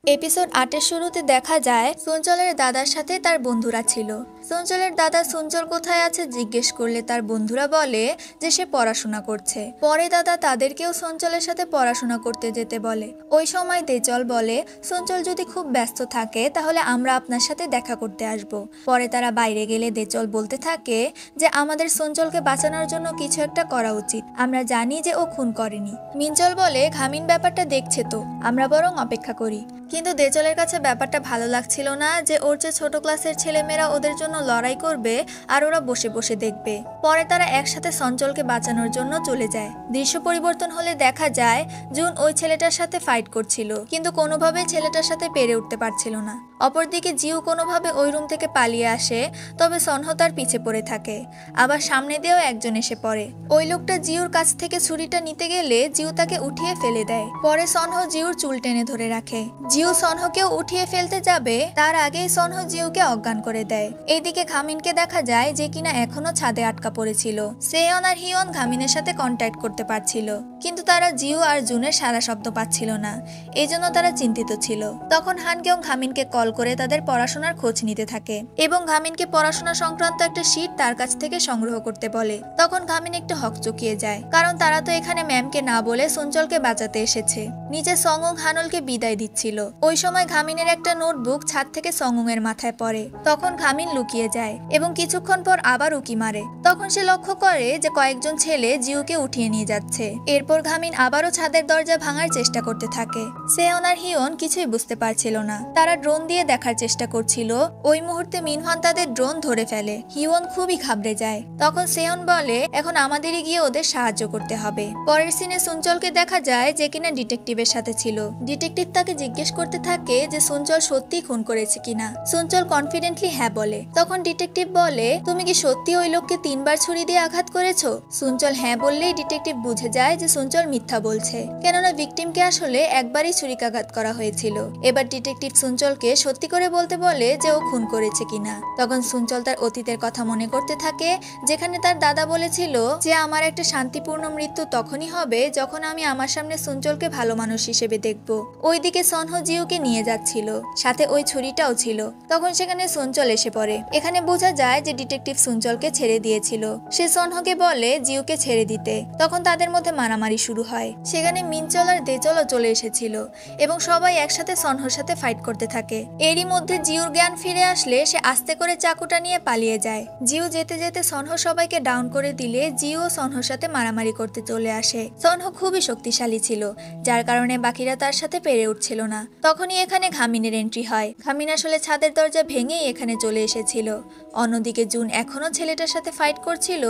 Episode ৮-এর শুরুতে দেখা যায় চঞ্চলের দাদার সাথে তার বন্ধুরা ছিল। চঞ্চলের দাদা চঞ্চল কোথায় আছে জিজ্ঞেস করলে তার বন্ধুরা বলে যে সে পড়াশোনা করছে। পরে দাদা তাদেরকেও চঞ্চলের সাথে পড়াশোনা করতে যেতে বলে। ওই সময় তেজল বলে চঞ্চল যদি খুব ব্যস্ত থাকে তাহলে আমরা আপনার সাথে দেখা করতে আসব। পরে তারা বাইরে গেলে তেজল বলতে থাকে যে আমাদের চঞ্চলকে বাঁচানোর জন্য কিছু একটা করা উচিত, আমরা জানি যে ও খুন করেনি। মিঞ্চল বলে ঘামিন ব্যাপারটা দেখছে তো, আমরা বরং অপেক্ষা করি। কিন্তু তেজলের কাছে ব্যাপারটা ভালো লাগছিল না যে ওর যে ছোট ক্লাসের ছেলেমেয়েরা ওদের জন্য লড়াই করবে আর ওরা বসে বসে দেখবে। পরে তারা একসাথে চঞ্চলকে বাঁচানোর জন্য চলে যায়। দৃশ্য পরিবর্তন হলে দেখা যায় জুন ওই ছেলেটার সাথে ফাইট করছিল, কিন্তু কোনোভাবেই ছেলেটার সাথে পেরে উঠতে পারছিল না। অপরদিকে জিউ কোনোভাবে ওই রুম থেকে পালিয়ে আসে, তবে সনহ তার পিছে পড়ে থাকে। আবার সামনে দিয়েও একজন এসে পড়ে। ওই লোকটা জিউর কাছ থেকে ছুরিটা নিতে গেলে জিউ তাকে উঠিয়ে ফেলে দেয়। পরে সনহ জিউর চুল টেনে ধরে রাখে। জিউ সনহকেও উঠিয়ে ফেলতে যাবে তার আগেই সনহ জিউকে অজ্ঞান করে দেয়। এইদিকে ঘামিনকে দেখা যায় যে কিনা এখনো ছাদে আটকা পড়েছিল। সেয়ন আর হিয়ন ঘামিনের সাথে কন্ট্যাক্ট করতে পারছিল, কিন্তু তারা জিউ আর জুনের সারা শব্দ পাচ্ছিল না, এই জন্য তারা চিন্তিত ছিল। তখন হানকেও ঘামিনকে কল করে তাদের পড়াশোনার খোঁজ নিতে থাকে এবং ঘামিনকে পড়াশোনা সংক্রান্ত একটা শীট তার কাছ থেকে সংগ্রহ করতে বলে। তখন ঘামিন একটু হকচকিয়ে যায়, কারণ তারা তো এখানে ম্যামকে না বলে চঞ্চলকে বাঁচাতে এসেছে। নিচে সঙ্গং হানলকে বিদায় দিচ্ছিল। ওই সময় ঘামিনের একটা নোটবুক ছাদ থেকে সঙ্গং এর মাথায় পড়ে। তখন ঘামিন লুকিয়ে যায় এবং কিছুক্ষণ পর আবার উকি মারে। তখন সে লক্ষ্য করে যে কয়েকজন ছেলে জিউকে উঠিয়ে নিয়ে যাচ্ছে। এরপর ঘামিন আবারও ছাদের দরজা ভাঙার চেষ্টা করতে থাকে। সেয়ন আর হিয়ন কিছুই বুঝতে পারছিল না। তারা ড্রোন দিয়ে দেখার চেষ্টা করছিল। ওই মুহূর্তে মিনহান তাদের ড্রোন ধরে ফেলে। হিয়ন খুবই ঘাবড়ে যায়। তখন সেয়ন বলে এখন আমাদেরই গিয়ে ওদের সাহায্য করতে হবে। পরের সিনে চঞ্চলকে দেখা যায় যে কিনা ডিটেকটিভের সাথে ছিল। ডিটেকটিভ তাকে জিজ্ঞেস করতে থাকে যে চঞ্চল সত্যি খুন করেছে কিনা। চঞ্চল কনফিডেন্টলি হ্যাঁ বলে। তখন ডিটেকটিভ বলে তুমি কি সত্যি ওই লোককে 3বার ছুরি দিয়ে আঘাত করেছো? চঞ্চল হ্যাঁ বললেই ডিটেকটিভ বুঝে যায় যে চঞ্চল মিথ্যা বলছে, কেননা ভিকটিমকে আসলে একবারই ছুরিকাঘাত করা হয়েছিল। এবার ডিটেকটিভ চঞ্চলকে সত্যি করে বলতে বলে যে ও খুন করেছে কিনা। তখন চঞ্চল তার অতীতের কথা মনে করতে থাকে, যেখানে তার দাদা বলেছিল যে আমার একটা শান্তিপূর্ণ মৃত্যু তখনই হবে যখন আমি আমার সামনে চঞ্চলকে ভালো মানুষ হিসেবে দেখব। ওইদিকে সনহ জিউকে নিয়ে যাচ্ছিল, সাথে ওই ছুরিটাও ছিল। তখন সেখানে চঞ্চল এসে পড়ে। এখানে বোঝা যায় যে ডিটেকটিভ চঞ্চলকে ছেড়ে দিয়েছিল। সে সনহকে বলে জিউকে ছেড়ে দিতে। তখন তাদের মধ্যে মারামারি শুরু হয়। সেখানে মিনচল আর দেচলও চলে এসেছিল এবং সবাই একসাথে সনহর সাথে ফাইট করতে থাকে। এরই মধ্যে জিউর জ্ঞান ফিরে আসলে সে আস্তে করে চাকুটা নিয়ে পালিয়ে যায়। জিউ যেতে যেতে সনহ সবাইকে ডাউন করে দিলে জিউ ও সনহর সাথে মারামারি করতে চলে আসে। সনহ খুবই শক্তিশালী ছিল, যার কারণে বাকিরা তার সাথে পেরে উঠছিল না। তখনই এখানে ঘামিনের এন্ট্রি হয়। ঘামিন আসলে ছাদের দরজা ভেঙেই এখানে চলে এসেছিল। অন্যদিকে জুন এখনো ছেলেটার সাথে ফাইট করছিল,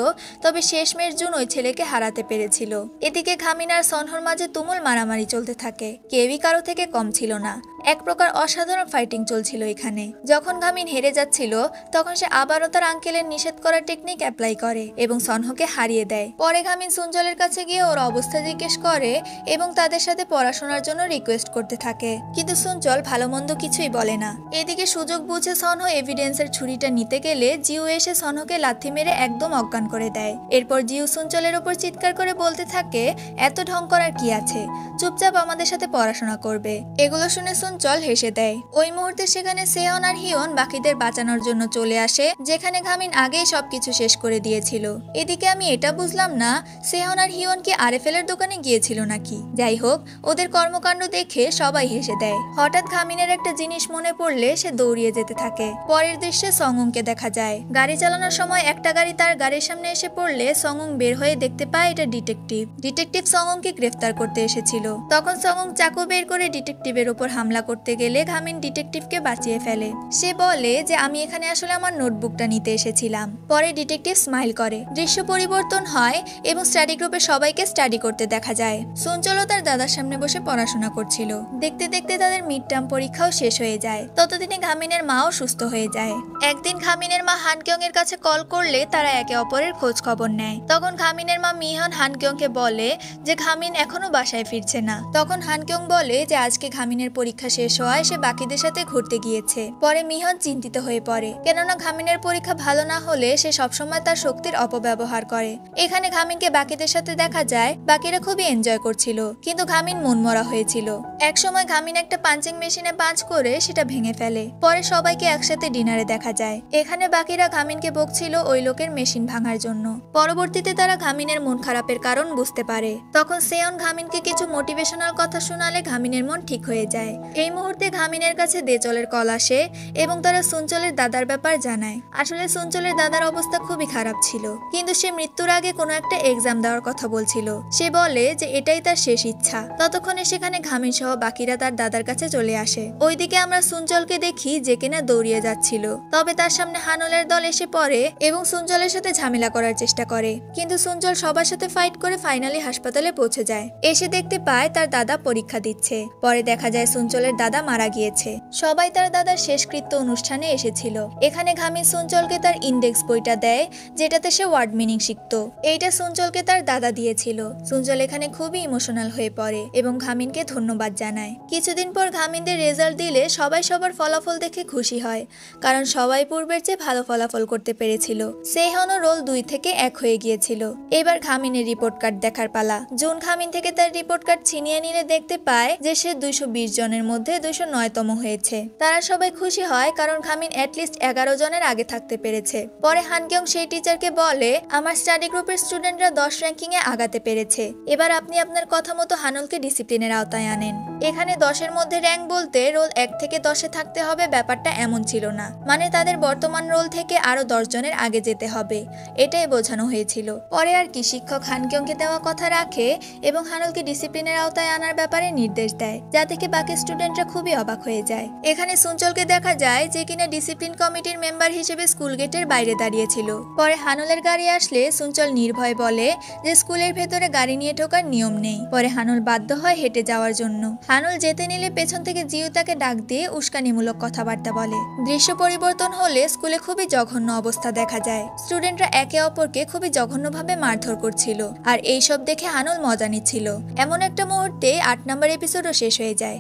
তবে শেষমেশ জুন ওই ছেলেকে হারাতে পেরেছিল। এদিকে ঘামিন আর সনহর মাঝে তুমুল মারামারি চলতে থাকে। কেউই কারো থেকে কম ছিল না। এক প্রকার অসাধারণ ফাইটিং চলছিল এখানে। যখন ঘামিন হেরে যাচ্ছিল তখন সে আবারও তার আঙ্কেলের নিষেধ করার টেকনিক অ্যাপ্লাই করে এবং সনহকে হারিয়ে দেয়। পরে ঘামিন চঞ্চলের কাছে গিয়ে ওর অবস্থা জিজ্ঞেস করে এবং তাদের সাথে পড়াশোনার জন্য রিকোয়েস্ট করতে থাকে, কিন্তু চঞ্চল ভালো মন্দ কিছুই বলে না। এদিকে সুযোগ বুঝে সনহ এভিডেন্সের ছুরিটা নিতে গেলে জিউ এসে সনহকে লাথি মেরে একদম অজ্ঞান করে দেয়। এরপর জিউ চঞ্চলের উপর চিৎকার করে বলতে থাকে এত ঢং করার কি আছে, চুপচাপ আমাদের সাথে পড়াশোনা করবে। এগুলো শুনে চঞ্চল হেসে দেয়। ওই মুহূর্তে সেখানে সেয়ন আর হিয়ন বাকিদের বাঁচানোর জন্য চলে আসে, যেখানে ঘামিন আগেই সবকিছু শেষ করে দিয়েছিল। এদিকে আমি এটা বুঝলাম না সেয়ন আর হিয়ন কি আরএফএল এর দোকানে গিয়েছিল নাকি। যাই হোক, ওদের কর্মকাণ্ড দেখে সবাই হেসে দেয়। হঠাৎ ঘামিনের একটা জিনিস মনে পড়লে সে দৌড়িয়ে যেতে থাকে। পরের দৃশ্যে সঙ্গংকে দেখা যায়। গাড়ি চালানোর সময় একটা গাড়ি তার গাড়ির সামনে এসে পড়লে সঙ্গং বের হয়ে দেখতে পায় এটা ডিটেকটিভ। ডিটেকটিভ সঙ্গংকে গ্রেফতার করতে এসেছিল। তখন সঙ্গং চাকু বের করে ডিটেকটিভের উপর হামলা করতে গেলে ঘামিন ডিটেকটিভকে বাঁচিয়ে ফেলে। সে বলে যে আমি এখানে আসলে আমার নোটবুকটা নিতে এসেছিলাম। পরে ডিটেকটিভ স্মাইল করে। দৃশ্য পরিবর্তন হয় এবং স্টাডি গ্রুপে সবাইকে স্টাডি করতে দেখা যায়। চঞ্চল তার দাদার সামনে বসে পড়াশোনা করছিল। দেখতে দেখতে তাদের মিড টার্ম পরীক্ষাও শেষ হয়ে যায়। ততদিনে ঘামিনের মাও সুস্থ হয়ে যায়। একদিন ঘামিনের মা হানকিয়ং এর কাছে কল করলে তারা একে অপরের খোঁজ খবর নেয়। তখন ঘামিনের মা মিহন হানকিয়ংকে বলে যে ঘামিন এখনো বাসায় ফিরছে না। তখন হানকিয়ং বলে যে আজকে ঘামিনের পরীক্ষা পরীক্ষা শেষ হওয়ায় সে বাকিদের সাথে ঘুরতে গিয়েছে। পরে মিহন চিন্তিত হয়ে পড়ে, কেননা ঘামিনের পরীক্ষা ভালো না হলে সে সবসময় তার শক্তির অপব্যবহার করে। এখানে ঘামিনকে বাকিদের সাথে দেখা যায়, বাকিরা খুবই এনজয় করছিল, কিন্তু ঘামিন মনমরা হয়েছিল। একসময় ঘামিন একটা পাঞ্চিং মেশিনে পাঞ্চ করে সেটা ভেঙে ফেলে। পরে সবাইকে একসাথে ডিনারে দেখা যায়। এখানে বাকিরা ঘামিনকে বকছিল ওই লোকের মেশিন ভাঙার জন্য। পরবর্তীতে তারা ঘামিনের মন খারাপের কারণ বুঝতে পারে। তখন সেয়ন ঘামিনকে কিছু মোটিভেশনাল কথা শোনালে ঘামিনের মন ঠিক হয়ে যায়। এই মুহূর্তে ঘামিনের কাছে দেচলের কল আসে এবং তারা সুনচলের দাদার ব্যাপার জানায়। আসলে সুনচলের দাদার অবস্থা খুবই খারাপ ছিল, কিন্তু সে মৃত্যুর আগে কোনো একটা এক্সাম দেওয়ার কথা বলছিল। সে বলে যে এটাই তার শেষ ইচ্ছা। ততক্ষণে সেখানে ঘামিন সহ বাকিরা তার দাদার কাছে চলে আসে। ওইদিকে আমরা সুনচলকে দেখি যে কিনা দৌড়িয়ে যাচ্ছিল। তবে তার সামনে হানলের দল এসে পড়ে এবং সুনচলের সাথে ঝামেলা করার চেষ্টা করে, কিন্তু সুনচল সবার সাথে ফাইট করে ফাইনালি হাসপাতালে পৌঁছে যায়। এসে দেখতে পায় তার দাদা পরীক্ষা দিচ্ছে। পরে দেখা যায় সুনচলের দাদা মারা গিয়েছে। সবাই তার দাদার শেষকৃত্য অনুষ্ঠানে এসেছিল। এখানে ঘামিন সুনচলকে তার ইন্ডেক্স বইটা দেয়, যেটাতে সে ওয়ার্ড মিনিং শিখত। এইটা সুনচলকে তার দাদা দিয়েছিল। সুনচল এখানে খুবই ইমোশনাল হয়ে পড়ে এবং ঘামিনকে ধন্যবাদ জানায়। কিছুদিন পর ঘামিনদের রেজাল্ট দিলে সবাই সবার ফলাফল দেখে খুশি হয়, কারণ সবাই পূর্বের চেয়ে ভালো ফলাফল করতে পেরেছিল। সেহনও রোল 2 থেকে 1 হয়ে গিয়েছিল। এবার ঘামিনের রিপোর্ট কার্ড দেখার পালা। জুন ঘামিন থেকে তার রিপোর্ট কার্ড ছিনিয়ে নিলে দেখতে পায় যে সে 220 জনের মধ্যে 209তম হয়েছে। তারা সবাই খুশি হয়, কারণ ঘামিন অ্যাটলিস্ট 11 জনের আগে থাকতে পেরেছে। পরে হানকিয়ং সেই টিচারকে বলে, আমার স্টাডি গ্রুপের স্টুডেন্টরা 10 র্যাঙ্কিং এ আগাতে পেরেছে। এবার আপনি আপনার কথা মতো হানুলকে ডিসিপ্লিনের আওতায় আনেন। এখানে 10-এর মধ্যে র্যাঙ্ক বলতে রোল 1 থেকে 10-এ থাকতে হবে ব্যাপারটা এমন ছিল না, মানে তাদের বর্তমান রোল থেকে আরো 10 জনের আগে যেতে হবে, এটাই বোঝানো হয়েছিল। পরে আর কি শিক্ষক হানকিয়ংকে দেওয়া কথা রাখে এবং হানুলকে ডিসিপ্লিনের আওতায় আনার ব্যাপারে নির্দেশ দেয়, যা থেকে বাকি স্টুডেন্টরা খুবই অবাক হয়ে যায়। এখানে সুনচলকে দেখা যায় যে কিনা ডিসিপ্লিন কমিটির মেম্বার হিসেবে স্কুল গেটের বাইরে দাঁড়িয়েছিল। পরে হানুলের গাড়ি আসলে সুনচল নির্ভয় বলে যে স্কুলের ভেতরে গাড়ি নিয়ে ঢোকার নিয়ম নেই। পরে হানুল বাধ্য হয় হেঁটে যাওয়ার জন্য। হানুল যেতে নিলে পেছন থেকে জিউ তাকে ডাক দিয়ে উস্কানিমূলক কথাবার্তা বলে। দৃশ্য পরিবর্তন হলে স্কুলে খুবই জঘন্য অবস্থা দেখা যায়। স্টুডেন্টরা একে অপরকে খুবই জঘন্যভাবে মারধর করছিল, আর এইসব দেখে হানুল মজা নিচ্ছিল। এমন একটা মুহূর্তে 8 নম্বর এপিসোডও শেষ হয়ে যায়।